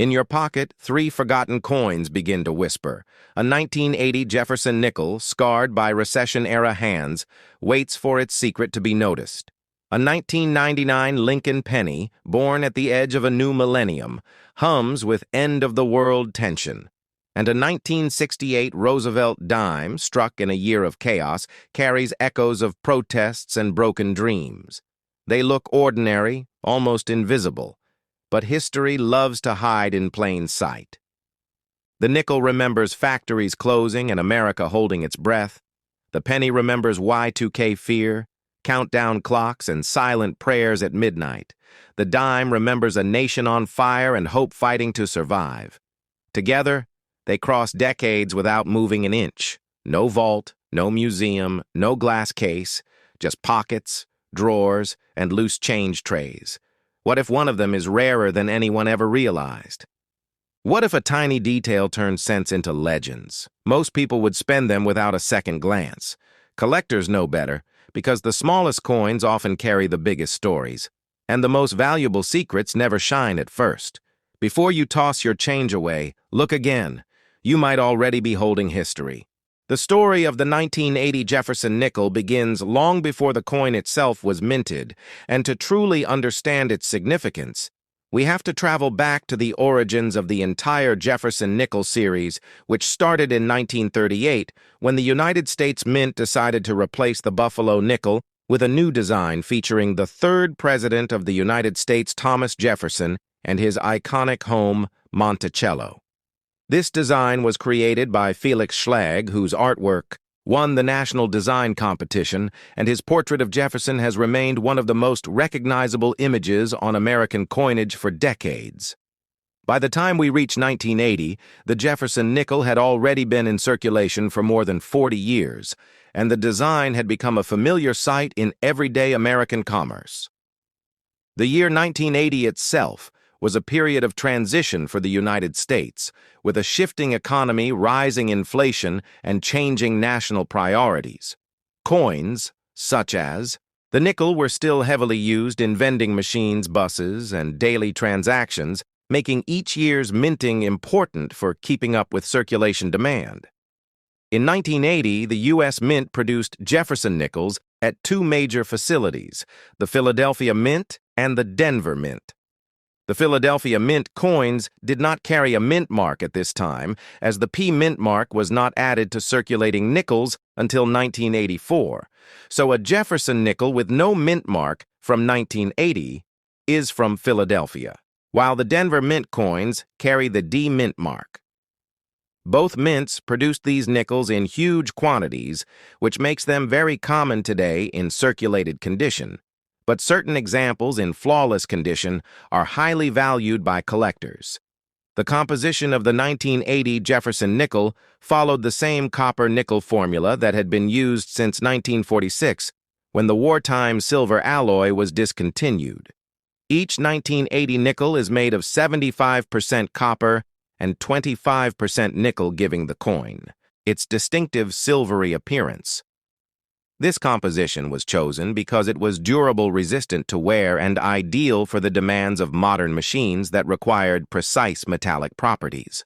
In your pocket, 3 forgotten coins begin to whisper. A 1980 Jefferson nickel, scarred by recession-era hands, waits for its secret to be noticed. A 1999 Lincoln penny, born at the edge of a new millennium, hums with end-of-the-world tension. And a 1968 Roosevelt dime, struck in a year of chaos, carries echoes of protests and broken dreams. They look ordinary, almost invisible, but history loves to hide in plain sight. The nickel remembers factories closing and America holding its breath. The penny remembers Y2K fear, countdown clocks, and silent prayers at midnight. The dime remembers a nation on fire and hope fighting to survive. Together, they cross decades without moving an inch. No vault, no museum, no glass case, just pockets, drawers, and loose change trays. What if one of them is rarer than anyone ever realized? What if a tiny detail turned cents into legends? Most people would spend them without a second glance. Collectors know better, because the smallest coins often carry the biggest stories, and the most valuable secrets never shine at first. Before you toss your change away, look again. You might already be holding history. The story of the 1980 Jefferson nickel begins long before the coin itself was minted, and to truly understand its significance, we have to travel back to the origins of the entire Jefferson nickel series, which started in 1938 when the United States Mint decided to replace the Buffalo nickel with a new design featuring the third president of the United States, Thomas Jefferson, and his iconic home, Monticello. This design was created by Felix Schlag, whose artwork won the National Design Competition, and his portrait of Jefferson has remained one of the most recognizable images on American coinage for decades. By the time we reach 1980, the Jefferson nickel had already been in circulation for more than 40 years, and the design had become a familiar sight in everyday American commerce. The year 1980 itself was a period of transition for the United States, with a shifting economy, rising inflation, and changing national priorities. Coins, such as the nickel, were still heavily used in vending machines, buses, and daily transactions, making each year's minting important for keeping up with circulation demand. In 1980, the U.S. Mint produced Jefferson nickels at 2 major facilities, the Philadelphia Mint and the Denver Mint. The Philadelphia Mint coins did not carry a mint mark at this time, as the P mint mark was not added to circulating nickels until 1984. So a Jefferson nickel with no mint mark from 1980 is from Philadelphia, while the Denver Mint coins carry the D mint mark. Both mints produced these nickels in huge quantities, which makes them very common today in circulated condition. But certain examples in flawless condition are highly valued by collectors. The composition of the 1980 Jefferson nickel followed the same copper-nickel formula that had been used since 1946, when the wartime silver alloy was discontinued. Each 1980 nickel is made of 75% copper and 25% nickel, giving the coin its distinctive silvery appearance. This composition was chosen because it was durable, resistant to wear, and ideal for the demands of modern machines that required precise metallic properties.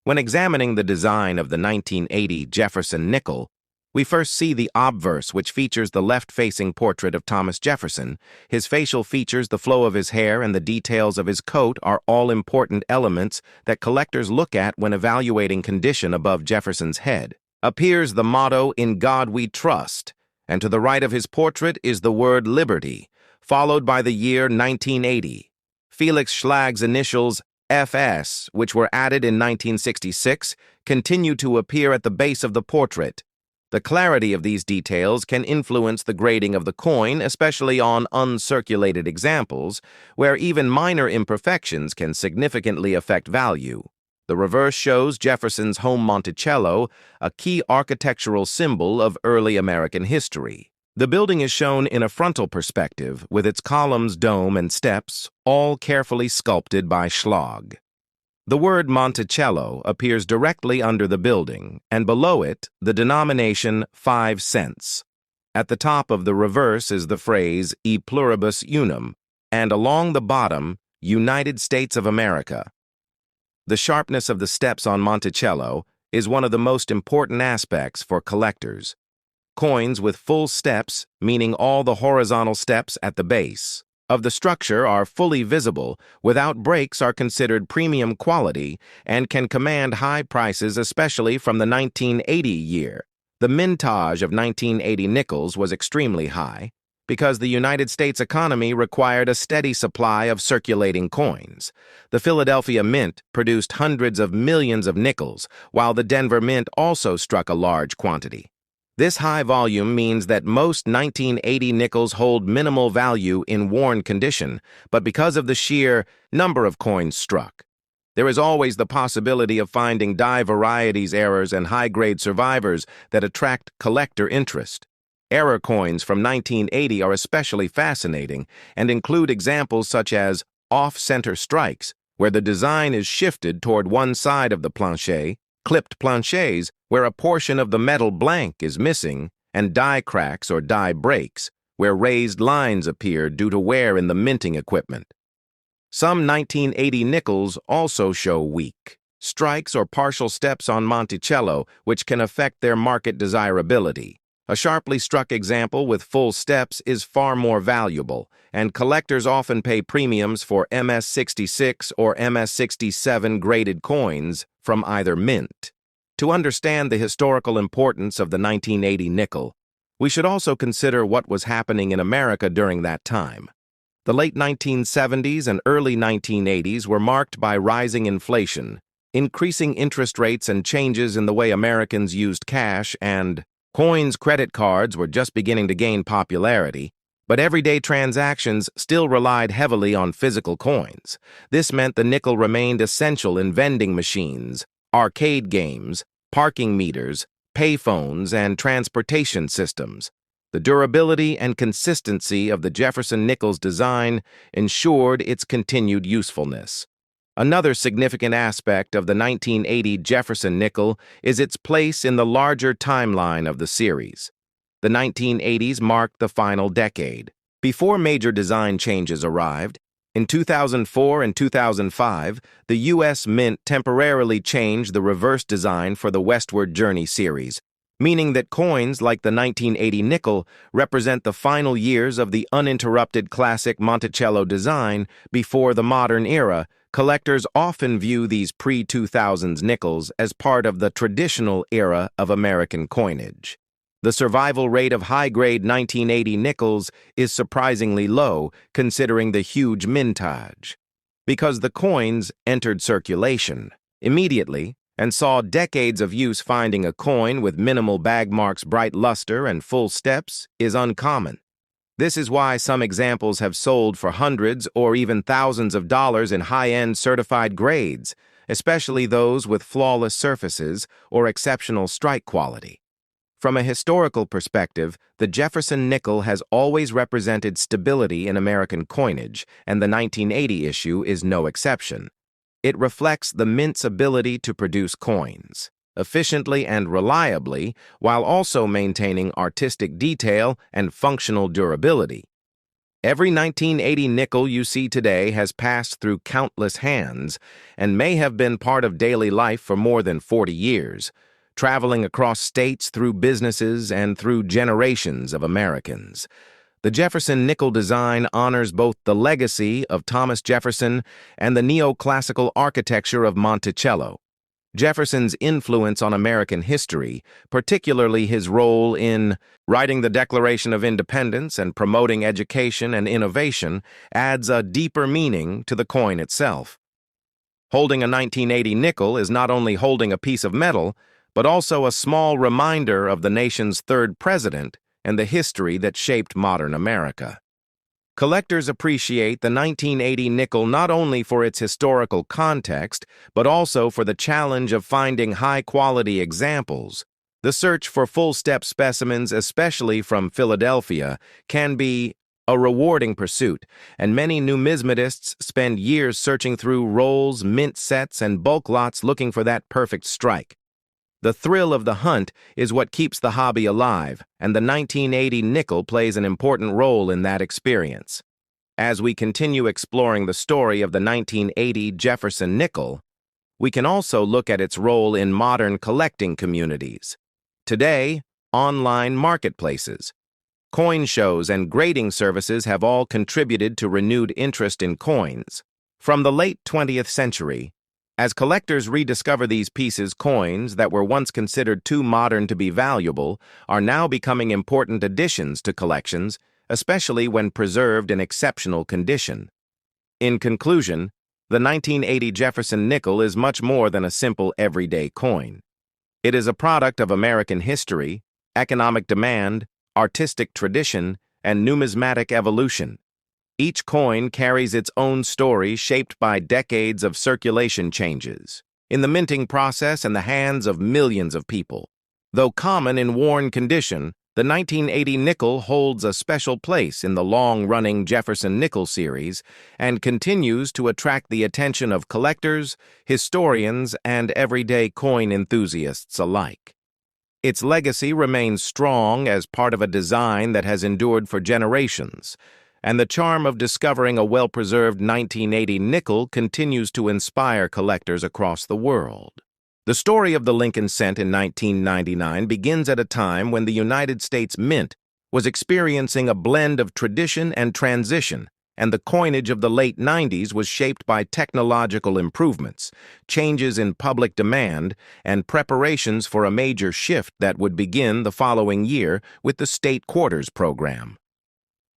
When examining the design of the 1980 Jefferson nickel, we first see the obverse, which features the left-facing portrait of Thomas Jefferson. His facial features, the flow of his hair, and the details of his coat are all important elements that collectors look at when evaluating condition. Above Jefferson's head appears the motto, "In God We Trust," and to the right of his portrait is the word liberty, followed by the year 1980. Felix Schlag's initials, FS, which were added in 1966, continue to appear at the base of the portrait. The clarity of these details can influence the grading of the coin, especially on uncirculated examples, where even minor imperfections can significantly affect value. The reverse shows Jefferson's home Monticello, a key architectural symbol of early American history. The building is shown in a frontal perspective, with its columns, dome, and steps, all carefully sculpted by Schlag. The word Monticello appears directly under the building, and below it, the denomination 5 cents. At the top of the reverse is the phrase E pluribus unum, and along the bottom, United States of America. The sharpness of the steps on Monticello is one of the most important aspects for collectors. Coins with full steps, meaning all the horizontal steps at the base of the structure, are fully visible, without breaks, are considered premium quality and can command high prices, especially from the 1980 year. The mintage of 1980 nickels was extremely high because the United States economy required a steady supply of circulating coins. The Philadelphia Mint produced hundreds of millions of nickels, while the Denver Mint also struck a large quantity. This high volume means that most 1980 nickels hold minimal value in worn condition, but because of the sheer number of coins struck, there is always the possibility of finding die varieties errors and high-grade survivors that attract collector interest. Error coins from 1980 are especially fascinating and include examples such as off-center strikes, where the design is shifted toward one side of the plancher, clipped planchers, where a portion of the metal blank is missing, and die cracks or die breaks, where raised lines appear due to wear in the minting equipment. Some 1980 nickels also show weak strikes or partial steps on Monticello, which can affect their market desirability. A sharply struck example with full steps is far more valuable, and collectors often pay premiums for MS-66 or MS-67 graded coins from either mint. To understand the historical importance of the 1980 nickel, we should also consider what was happening in America during that time. The late 1970s and early 1980s were marked by rising inflation, increasing interest rates, and changes in the way Americans used cash, and coins. Credit cards were just beginning to gain popularity, but everyday transactions still relied heavily on physical coins. This meant the nickel remained essential in vending machines, arcade games, parking meters, payphones, and transportation systems. The durability and consistency of the Jefferson nickel's design ensured its continued usefulness. Another significant aspect of the 1980 Jefferson nickel is its place in the larger timeline of the series. The 1980s marked the final decade. Before major design changes arrived, in 2004 and 2005, the U.S. Mint temporarily changed the reverse design for the Westward Journey series, meaning that coins like the 1980 nickel represent the final years of the uninterrupted classic Monticello design before the modern era. Collectors often view these pre-2000s nickels as part of the traditional era of American coinage. The survival rate of high-grade 1980 nickels is surprisingly low, considering the huge mintage, because the coins entered circulation immediately and saw decades of use. Finding a coin with minimal bag marks, bright luster, and full steps is uncommon. This is why some examples have sold for hundreds or even thousands of dollars in high-end certified grades, especially those with flawless surfaces or exceptional strike quality. From a historical perspective, the Jefferson nickel has always represented stability in American coinage, and the 1980 issue is no exception. It reflects the mint's ability to produce coins efficiently and reliably, while also maintaining artistic detail and functional durability. Every 1980 nickel you see today has passed through countless hands and may have been part of daily life for more than 40 years, traveling across states, through businesses, and through generations of Americans. The Jefferson nickel design honors both the legacy of Thomas Jefferson and the neoclassical architecture of Monticello. Jefferson's influence on American history, particularly his role in writing the Declaration of Independence and promoting education and innovation, adds a deeper meaning to the coin itself. Holding a 1980 nickel is not only holding a piece of metal, but also a small reminder of the nation's third president and the history that shaped modern America. Collectors appreciate the 1980 nickel not only for its historical context, but also for the challenge of finding high-quality examples. The search for full-step specimens, especially from Philadelphia, can be a rewarding pursuit, and many numismatists spend years searching through rolls, mint sets, and bulk lots looking for that perfect strike. The thrill of the hunt is what keeps the hobby alive, and the 1980 nickel plays an important role in that experience. As we continue exploring the story of the 1980 Jefferson nickel, We can also look at its role in modern collecting communities. Today, online marketplaces, coin shows, and grading services have all contributed to renewed interest in coins. From the late 20th century, as collectors rediscover these pieces, coins that were once considered too modern to be valuable are now becoming important additions to collections, especially when preserved in exceptional condition. In conclusion, the 1980 Jefferson nickel is much more than a simple everyday coin. It is a product of American history, economic demand, artistic tradition, and numismatic evolution. Each coin carries its own story shaped by decades of circulation changes, in the minting process and the hands of millions of people. Though common in worn condition, the 1980 nickel holds a special place in the long-running Jefferson nickel series and continues to attract the attention of collectors, historians, and everyday coin enthusiasts alike. Its legacy remains strong as part of a design that has endured for generations, and the charm of discovering a well-preserved 1980 nickel continues to inspire collectors across the world. The story of the Lincoln cent in 1999 begins at a time when the United States Mint was experiencing a blend of tradition and transition, and the coinage of the late 90s was shaped by technological improvements, changes in public demand, and preparations for a major shift that would begin the following year with the State Quarters program.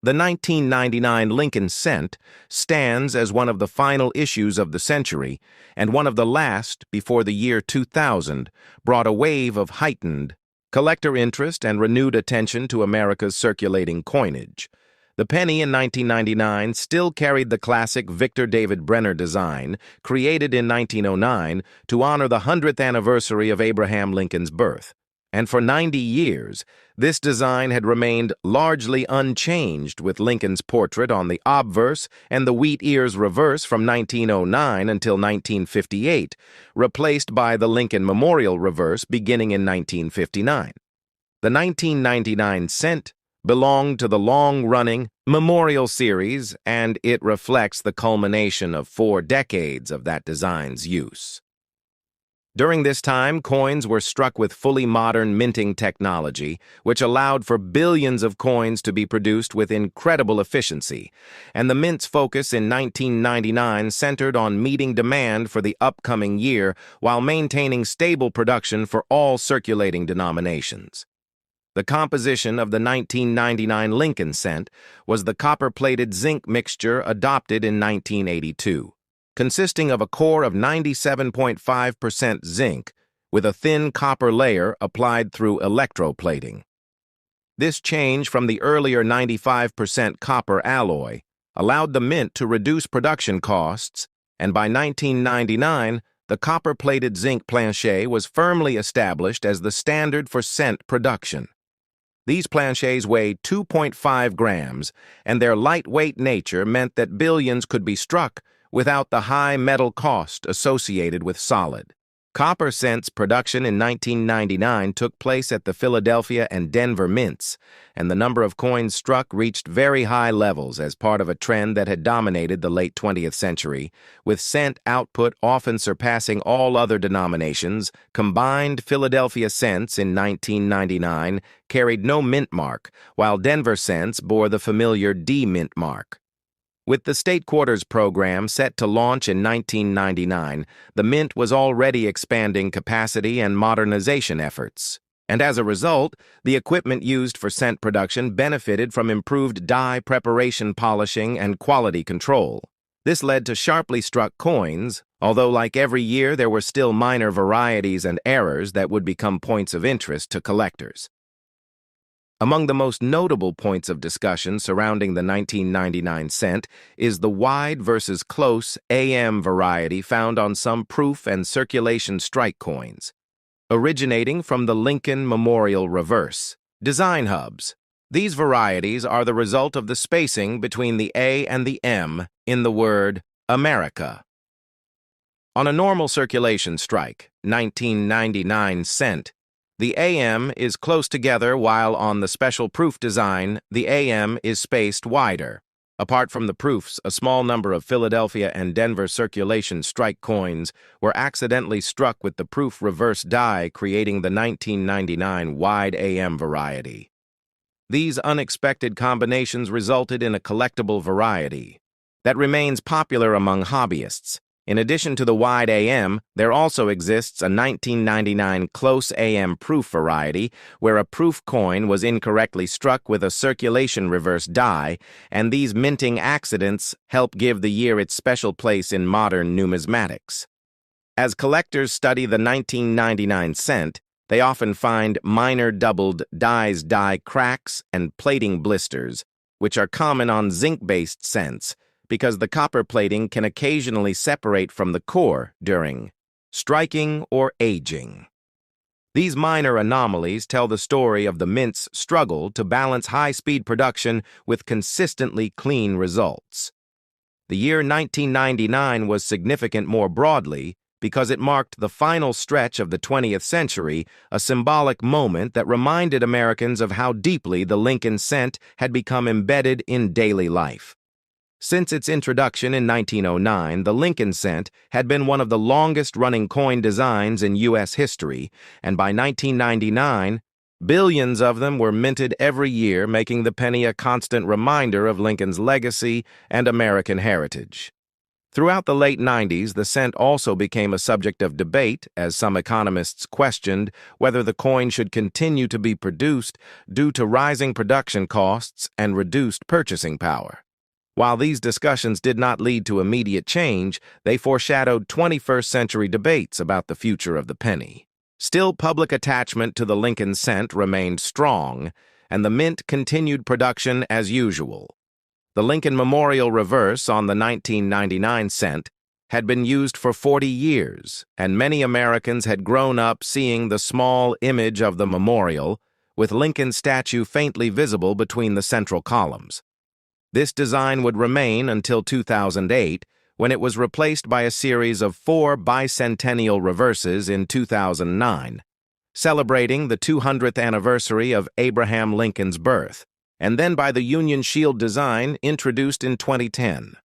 The 1999 Lincoln cent stands as one of the final issues of the century, and one of the last before the year 2000 brought a wave of heightened collector interest and renewed attention to America's circulating coinage. The penny in 1999 still carried the classic Victor David Brenner design, created in 1909 to honor the 100th anniversary of Abraham Lincoln's birth. And for 90 years, this design had remained largely unchanged, with Lincoln's portrait on the obverse and the wheat ears reverse from 1909 until 1958, replaced by the Lincoln Memorial reverse beginning in 1959. The 1999 cent belonged to the long-running Memorial series, and it reflects the culmination of 4 decades of that design's use. During this time, coins were struck with fully modern minting technology, which allowed for billions of coins to be produced with incredible efficiency, and the mint's focus in 1999 centered on meeting demand for the upcoming year while maintaining stable production for all circulating denominations. The composition of the 1999 Lincoln cent was the copper-plated zinc mixture adopted in 1982. Consisting of a core of 97.5% zinc with a thin copper layer applied through electroplating. This change from the earlier 95% copper alloy allowed the mint to reduce production costs, and by 1999, the copper-plated zinc planchet was firmly established as the standard for cent production. These planchets weighed 2.5 grams, and their lightweight nature meant that billions could be struck without the high metal cost associated with solid. Copper cents production in 1999 took place at the Philadelphia and Denver mints, and the number of coins struck reached very high levels as part of a trend that had dominated the late 20th century, with cent output often surpassing all other denominations. Combined Philadelphia cents in 1999 carried no mint mark, while Denver cents bore the familiar D mint mark. With the State Quarters program set to launch in 1999, the Mint was already expanding capacity and modernization efforts. And as a result, the equipment used for cent production benefited from improved die preparation, polishing, and quality control. This led to sharply struck coins, although like every year there were still minor varieties and errors that would become points of interest to collectors. Among the most notable points of discussion surrounding the 1999 cent is the wide versus close AM variety found on some proof and circulation strike coins, originating from the Lincoln Memorial reverse. Design hubs. These varieties are the result of the spacing between the A and the M in the word America. On a normal circulation strike, 1999 cent, the AM is close together, while on the special proof design, the AM is spaced wider. Apart from the proofs, a small number of Philadelphia and Denver circulation strike coins were accidentally struck with the proof reverse die, creating the 1999 wide AM variety. These unexpected combinations resulted in a collectible variety that remains popular among hobbyists. In addition to the wide AM, there also exists a 1999 close AM proof variety where a proof coin was incorrectly struck with a circulation reverse die, and these minting accidents help give the year its special place in modern numismatics. As collectors study the 1999 cent, they often find minor doubled die cracks and plating blisters, which are common on zinc-based cents, because the copper plating can occasionally separate from the core during striking or aging. These minor anomalies tell the story of the mint's struggle to balance high-speed production with consistently clean results. The year 1999 was significant more broadly because it marked the final stretch of the 20th century, a symbolic moment that reminded Americans of how deeply the Lincoln cent had become embedded in daily life. Since its introduction in 1909, the Lincoln cent had been one of the longest-running coin designs in U.S. history, and by 1999, billions of them were minted every year, making the penny a constant reminder of Lincoln's legacy and American heritage. Throughout the late 90s, the cent also became a subject of debate as some economists questioned whether the coin should continue to be produced due to rising production costs and reduced purchasing power. While these discussions did not lead to immediate change, they foreshadowed 21st century debates about the future of the penny. Still, public attachment to the Lincoln cent remained strong, and the mint continued production as usual. The Lincoln Memorial reverse on the 1999 cent had been used for 40 years, and many Americans had grown up seeing the small image of the memorial, with Lincoln's statue faintly visible between the central columns. This design would remain until 2008, when it was replaced by a series of 4 bicentennial reverses in 2009, celebrating the 200th anniversary of Abraham Lincoln's birth, and then by the Union Shield design introduced in 2010.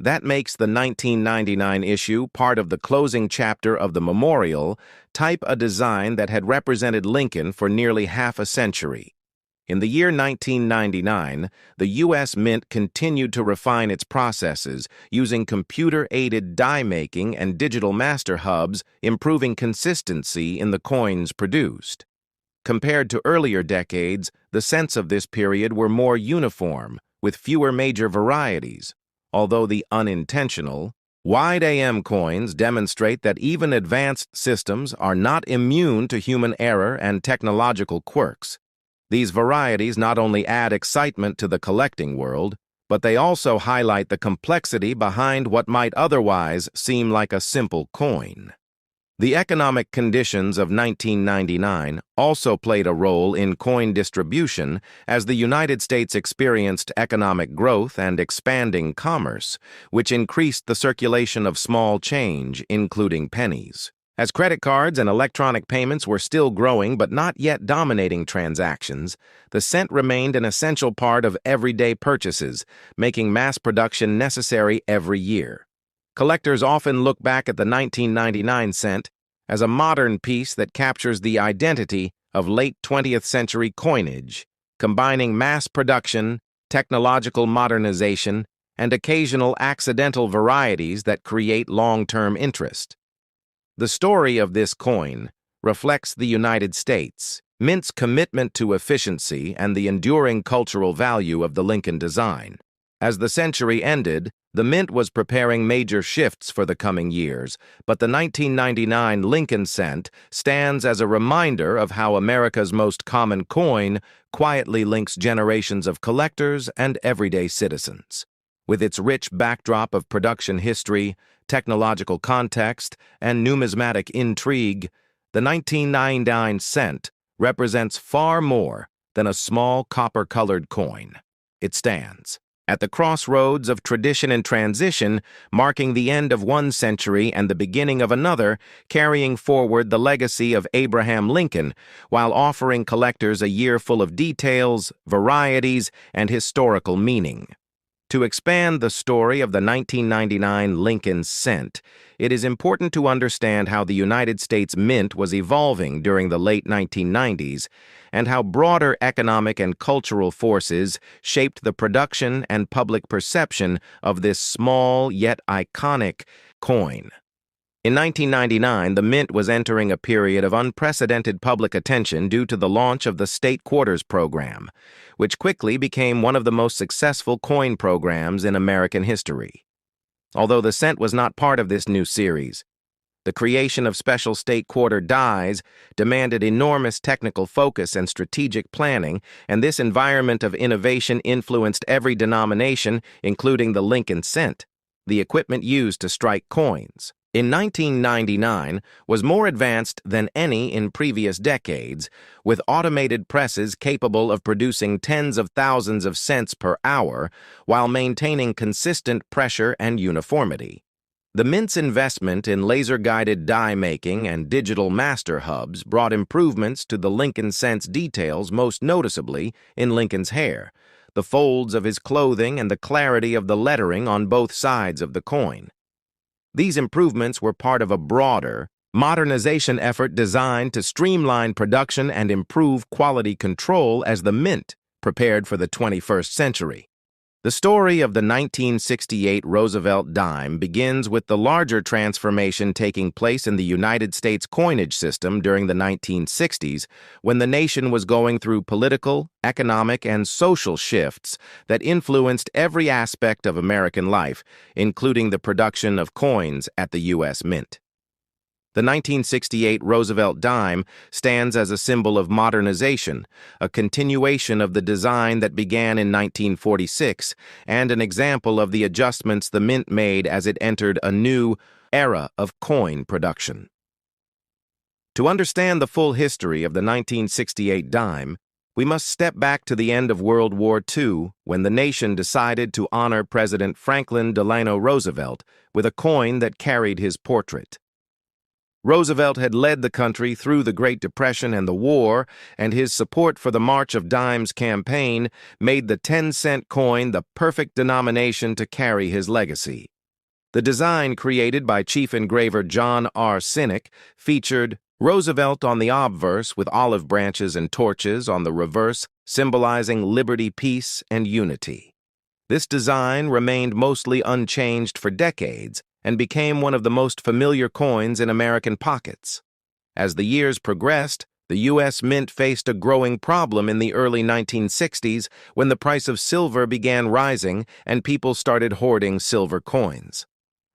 That makes the 1999 issue part of the closing chapter of the memorial, type a design that had represented Lincoln for nearly half a century. In the year 1999, the U.S. Mint continued to refine its processes using computer-aided die-making and digital master hubs, improving consistency in the coins produced. Compared to earlier decades, the cents of this period were more uniform, with fewer major varieties, although the unintentional, wide AM coins demonstrate that even advanced systems are not immune to human error and technological quirks. These varieties not only add excitement to the collecting world, but they also highlight the complexity behind what might otherwise seem like a simple coin. The economic conditions of 1999 also played a role in coin distribution as the United States experienced economic growth and expanding commerce, which increased the circulation of small change, including pennies. As credit cards and electronic payments were still growing but not yet dominating transactions, the cent remained an essential part of everyday purchases, making mass production necessary every year. Collectors often look back at the 1999 cent as a modern piece that captures the identity of late 20th century coinage, combining mass production, technological modernization, and occasional accidental varieties that create long-term interest. The story of this coin reflects the United States Mint's commitment to efficiency and the enduring cultural value of the Lincoln design. As the century ended, the Mint was preparing major shifts for the coming years, but the 1999 Lincoln cent stands as a reminder of how America's most common coin quietly links generations of collectors and everyday citizens. With its rich backdrop of production history, technological context, and numismatic intrigue, the 1999 cent represents far more than a small copper-colored coin. It stands at the crossroads of tradition and transition, marking the end of one century and the beginning of another, carrying forward the legacy of Abraham Lincoln, while offering collectors a year full of details, varieties, and historical meaning. To expand the story of the 1999 Lincoln cent, it is important to understand how the United States Mint was evolving during the late 1990s and how broader economic and cultural forces shaped the production and public perception of this small yet iconic coin. In 1999, the Mint was entering a period of unprecedented public attention due to the launch of the State Quarters program, which quickly became one of the most successful coin programs in American history. Although the cent was not part of this new series, the creation of special state quarter dies demanded enormous technical focus and strategic planning, and this environment of innovation influenced every denomination, including the Lincoln cent, the equipment used to strike coins. In 1999 was more advanced than any in previous decades, with automated presses capable of producing tens of thousands of cents per hour while maintaining consistent pressure and uniformity. The Mint's investment in laser-guided die making and digital master hubs brought improvements to the Lincoln cent's details, most noticeably in Lincoln's hair, the folds of his clothing, and the clarity of the lettering on both sides of the coin. These improvements were part of a broader modernization effort designed to streamline production and improve quality control as the Mint prepared for the 21st century. The story of the 1968 Roosevelt dime begins with the larger transformation taking place in the United States coinage system during the 1960s, when the nation was going through political, economic, and social shifts that influenced every aspect of American life, including the production of coins at the U.S. Mint. The 1968 Roosevelt dime stands as a symbol of modernization, a continuation of the design that began in 1946, and an example of the adjustments the Mint made as it entered a new era of coin production. To understand the full history of the 1968 dime, we must step back to the end of World War II, when the nation decided to honor President Franklin Delano Roosevelt with a coin that carried his portrait. Roosevelt had led the country through the Great Depression and the war, and his support for the March of Dimes campaign made the 10-cent coin the perfect denomination to carry his legacy. The design, created by chief engraver John R. Sinek, featured Roosevelt on the obverse with olive branches and torches on the reverse, symbolizing liberty, peace, and unity. This design remained mostly unchanged for decades, and became one of the most familiar coins in American pockets. As the years progressed, the U.S. Mint faced a growing problem in the early 1960s when the price of silver began rising and people started hoarding silver coins.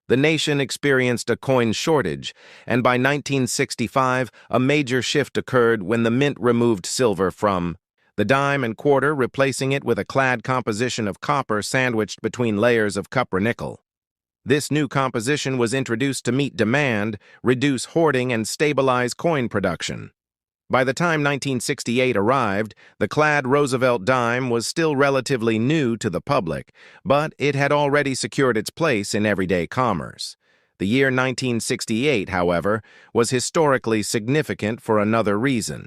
The nation experienced a coin shortage, and by 1965, a major shift occurred when the Mint removed silver from the dime and quarter, replacing it with a clad composition of copper sandwiched between layers of cupronickel. This new composition was introduced to meet demand, reduce hoarding, and stabilize coin production. By the time 1968 arrived, the clad Roosevelt dime was still relatively new to the public, but it had already secured its place in everyday commerce. The year 1968, however, was historically significant for another reason.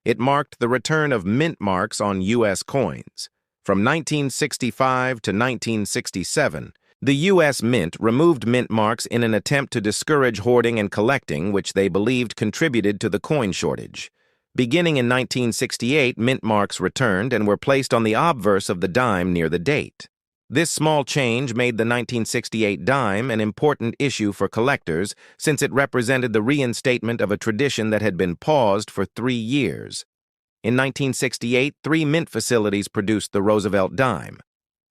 It marked the return of mint marks on U.S. coins. From 1965 to 1967, the U.S. Mint removed mint marks in an attempt to discourage hoarding and collecting, which they believed contributed to the coin shortage. Beginning in 1968, mint marks returned and were placed on the obverse of the dime near the date. This small change made the 1968 dime an important issue for collectors, since it represented the reinstatement of a tradition that had been paused for 3 years. In 1968, 3 mint facilities produced the Roosevelt dime.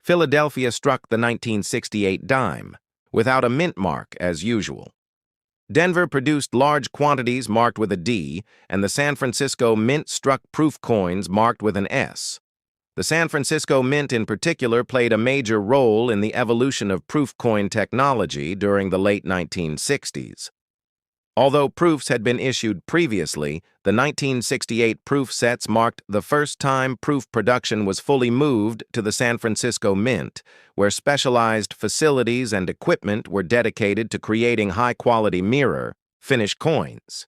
Philadelphia struck the 1968 dime, without a mint mark as usual. Denver produced large quantities marked with a D, and the San Francisco Mint struck proof coins marked with an S. The San Francisco Mint in particular played a major role in the evolution of proof coin technology during the late 1960s. Although proofs had been issued previously, the 1968 proof sets marked the first time proof production was fully moved to the San Francisco Mint, where specialized facilities and equipment were dedicated to creating high-quality mirror, finished coins.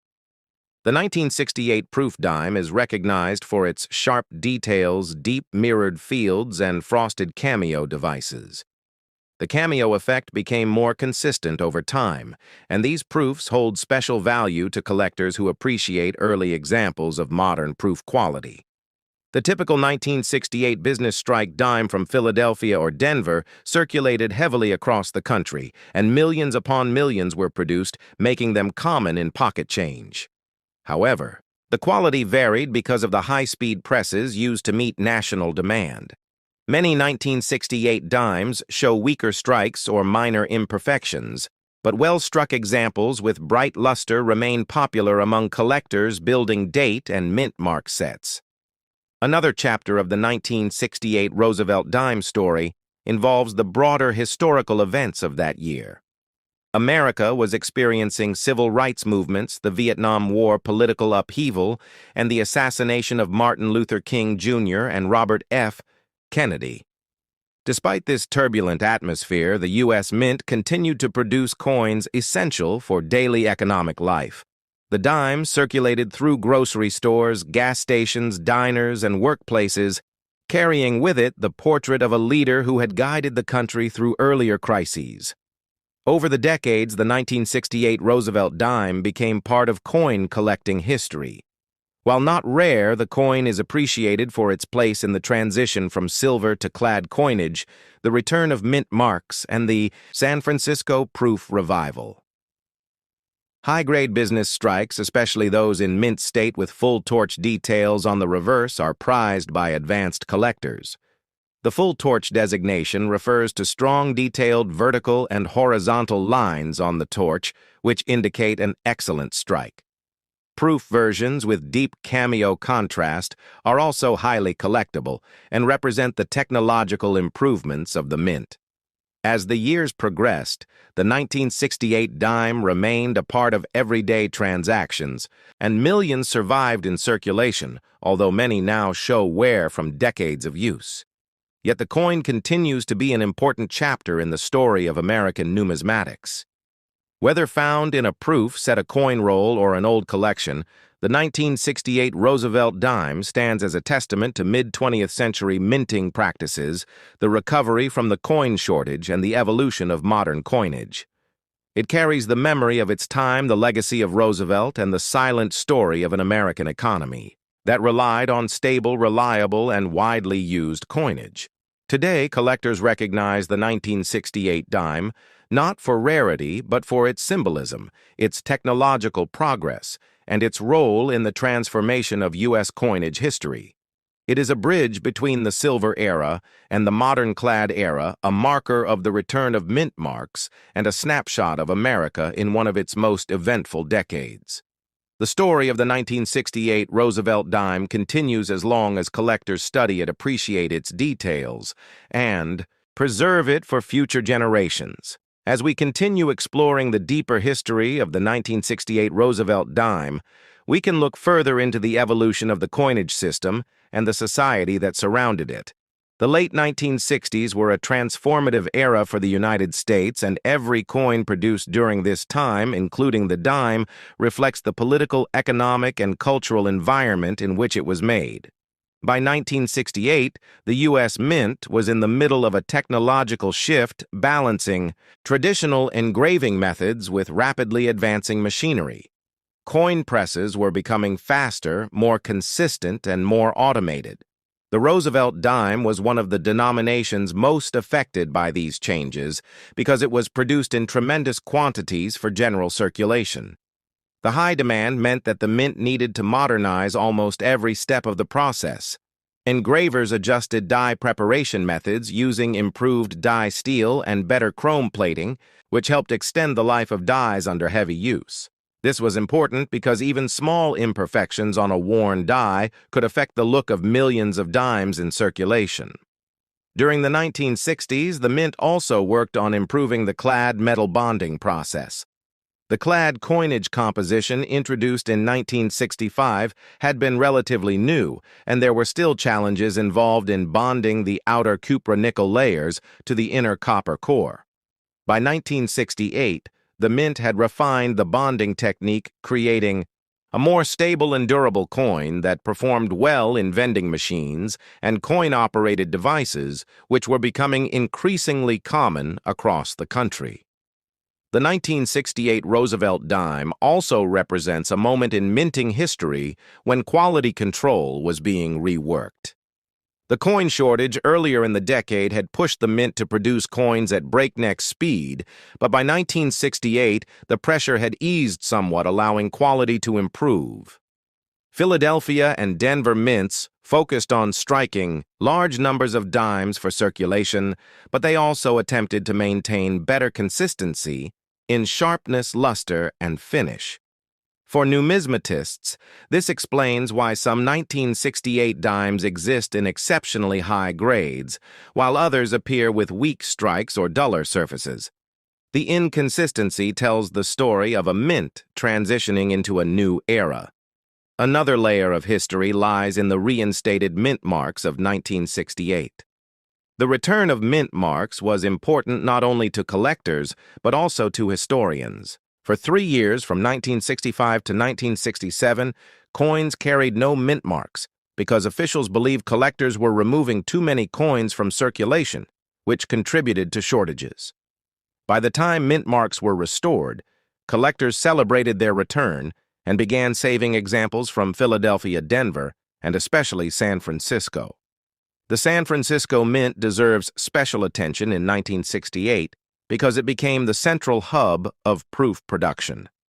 The 1968 proof dime is recognized for its sharp details, deep mirrored fields, and frosted cameo devices. The cameo effect became more consistent over time, and these proofs hold special value to collectors who appreciate early examples of modern proof quality. The typical 1968 business strike dime from Philadelphia or Denver circulated heavily across the country, and millions upon millions were produced, making them common in pocket change. However, the quality varied because of the high-speed presses used to meet national demand. Many 1968 dimes show weaker strikes or minor imperfections, but well-struck examples with bright luster remain popular among collectors building date and mint mark sets. Another chapter of the 1968 Roosevelt dime story involves the broader historical events of that year. America was experiencing civil rights movements, the Vietnam War political upheaval, and the assassination of Martin Luther King Jr. and Robert F. Kennedy. Despite this turbulent atmosphere, the U.S. Mint continued to produce coins essential for daily economic life. The dime circulated through grocery stores, gas stations, diners, and workplaces, carrying with it the portrait of a leader who had guided the country through earlier crises. Over the decades, the 1968 Roosevelt dime became part of coin collecting history. While not rare, the coin is appreciated for its place in the transition from silver to clad coinage, the return of mint marks, and the San Francisco proof revival. High-grade business strikes, especially those in mint state with full torch details on the reverse, are prized by advanced collectors. The full torch designation refers to strong detailed vertical and horizontal lines on the torch, which indicate an excellent strike. Proof versions with deep cameo contrast are also highly collectible and represent the technological improvements of the mint. As the years progressed, the 1968 dime remained a part of everyday transactions, and millions survived in circulation, although many now show wear from decades of use. Yet the coin continues to be an important chapter in the story of American numismatics. Whether found in a proof, set a coin roll, or an old collection, the 1968 Roosevelt dime stands as a testament to mid-20th century minting practices, the recovery from the coin shortage, and the evolution of modern coinage. It carries the memory of its time, the legacy of Roosevelt, and the silent story of an American economy that relied on stable, reliable, and widely used coinage. Today, collectors recognize the 1968 dime not for rarity, but for its symbolism, its technological progress, and its role in the transformation of U.S. coinage history. It is a bridge between the silver era and the modern clad era, a marker of the return of mint marks, and a snapshot of America in one of its most eventful decades. The story of the 1968 Roosevelt dime continues as long as collectors study it, appreciate its details, and preserve it for future generations. As we continue exploring the deeper history of the 1968 Roosevelt dime, we can look further into the evolution of the coinage system and the society that surrounded it. The late 1960s were a transformative era for the United States, and every coin produced during this time, including the dime, reflects the political, economic, and cultural environment in which it was made. By 1968, the U.S. Mint was in the middle of a technological shift, balancing traditional engraving methods with rapidly advancing machinery. Coin presses were becoming faster, more consistent, and more automated. The Roosevelt dime was one of the denominations most affected by these changes because it was produced in tremendous quantities for general circulation. The high demand meant that the mint needed to modernize almost every step of the process. Engravers adjusted die preparation methods using improved die steel and better chrome plating, which helped extend the life of dies under heavy use. This was important because even small imperfections on a worn die could affect the look of millions of dimes in circulation. During the 1960s, the mint also worked on improving the clad metal bonding process. The clad coinage composition introduced in 1965 had been relatively new, and there were still challenges involved in bonding the outer cupra-nickel layers to the inner copper core. By 1968, the mint had refined the bonding technique, creating a more stable and durable coin that performed well in vending machines and coin-operated devices, which were becoming increasingly common across the country. The 1968 Roosevelt dime also represents a moment in minting history when quality control was being reworked. The coin shortage earlier in the decade had pushed the mint to produce coins at breakneck speed, but by 1968, the pressure had eased somewhat, allowing quality to improve. Philadelphia and Denver mints focused on striking large numbers of dimes for circulation, but they also attempted to maintain better consistency in sharpness, luster, and finish. For numismatists, this explains why some 1968 dimes exist in exceptionally high grades, while others appear with weak strikes or duller surfaces. The inconsistency tells the story of a mint transitioning into a new era. Another layer of history lies in the reinstated mint marks of 1968. The return of mint marks was important not only to collectors, but also to historians. For 3 years, from 1965 to 1967, coins carried no mint marks because officials believed collectors were removing too many coins from circulation, which contributed to shortages. By the time mint marks were restored, collectors celebrated their return and began saving examples from Philadelphia, Denver, and especially San Francisco. The San Francisco Mint deserves special attention in 1968 because it became the central hub of proof production.